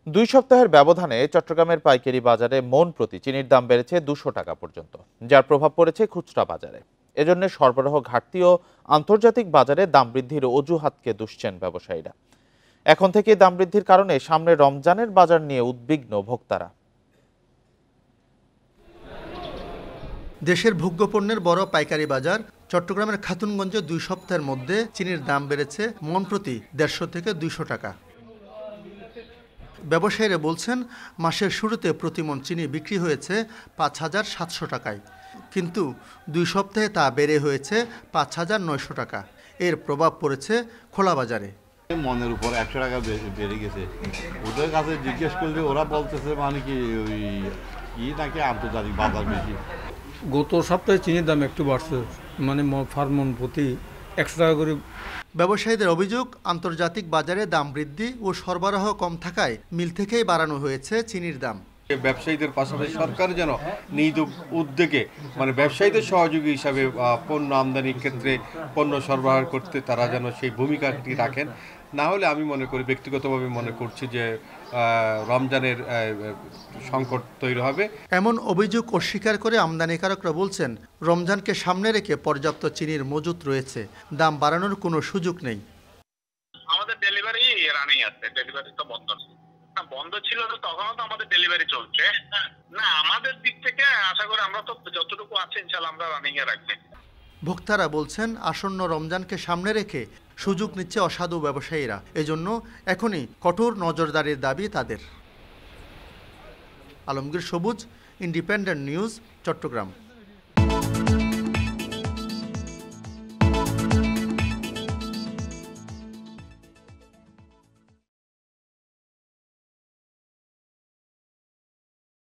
দুই সপ্তাহের ব্যবধানে চট্টগ্রামের পাইকারি বাজারে মন প্রতি চিনির দাম বেড়েছে 200 টাকা পর্যন্ত, যার প্রভাব পড়েছে খুচরা বাজারে। এজন্য সরবরাহ ঘাটতি ও আন্তর্জাতিক বাজারে দাম বৃদ্ধির অজুহাতকে দুষছেন ব্যবসায়ীরা। এখন থেকে দাম বৃদ্ধির কারণে সামনে রমজানের বাজার নিয়ে উদ্বিগ্ন ভোক্তারা। দেশের ভোগ্যপণ্যের বড় পাইকারি বাজার চট্টগ্রামের খাতুনগঞ্জে 2 সপ্তাহের মধ্যে চিনির দাম বেড়েছে মন প্রতি 150 থেকে 200 টাকা। ব্যবসায়ীরা বলছেন, মাসের শুরুতে প্রতি মন চিনি বিক্রি হয়েছে 5,700 টাকায়, কিন্তু 2 সপ্তাহে তা বেড়ে হয়েছে 5,900 টাকা। এর প্রভাব পড়েছে খোলা বাজারে। মনের উপর 100 টাকা বেড়ে গেছে। ওদের কাছে জিজ্ঞেস করলে ওরা বলতেছে মানে কি ওই কি নাকি আন্তর্জাতিক বাজার বেশি। গত সপ্তাহে চিনির দাম একটু বাড়ছে, মানে ফার্মন প্রতি 100 টাকা করে। ব্যবসায়ীদের অভিযোগ, আন্তর্জাতিক বাজারে দাম বৃদ্ধি ও সরবরাহ কম থাকায় মিল থেকেই বাড়ানো হয়েছে চিনির দাম। ব্যবসায়ীদের পাশাপাশি সরকার যেন নিজ উদ্যোগে মানে ব্যবসায়ীদের সহযোগী হিসাবে পণ্য আমদানির ক্ষেত্রে পণ্য সরবরাহ করতে তারা যেন সেই ভূমিকাটি রাখেন। না হলে আমি মনে করি, ব্যক্তিগতভাবে মনে করছি যে রমজানের সংকট তৈরি হবে। এমন অভিযোগ অস্বীকার করে আমদানিকারকরা বলছেন, রমজানকে সামনে রেখে পর্যাপ্ত চিনির মজুত রয়েছে, দাম বাড়ানোর কোনো সুযোগ নেই। আমাদের ডেলিভারি রানিং আছে, ডেলিভারি তো বন্ধ নেই। বন্ধ ছিল তো তখনও তো আমাদের ডেলিভারি চলছে। না, আমাদের দিক থেকে আশা করি আমরা তো যতটুকু আছে ইনশাআল্লাহ আমরা রানিং এ রাখবো। ভোক্তারা বলছেন, আসন্ন রমজানকে সামনে রেখে সুযোগ নিচ্ছে অসাধু ব্যবসায়ীরা। এজন্য এখনই কঠোর নজরদারির দাবি তাদের। আলমগীর সবুজ, ইন্ডিপেন্ডেন্ট নিউজ, চট্টগ্রাম।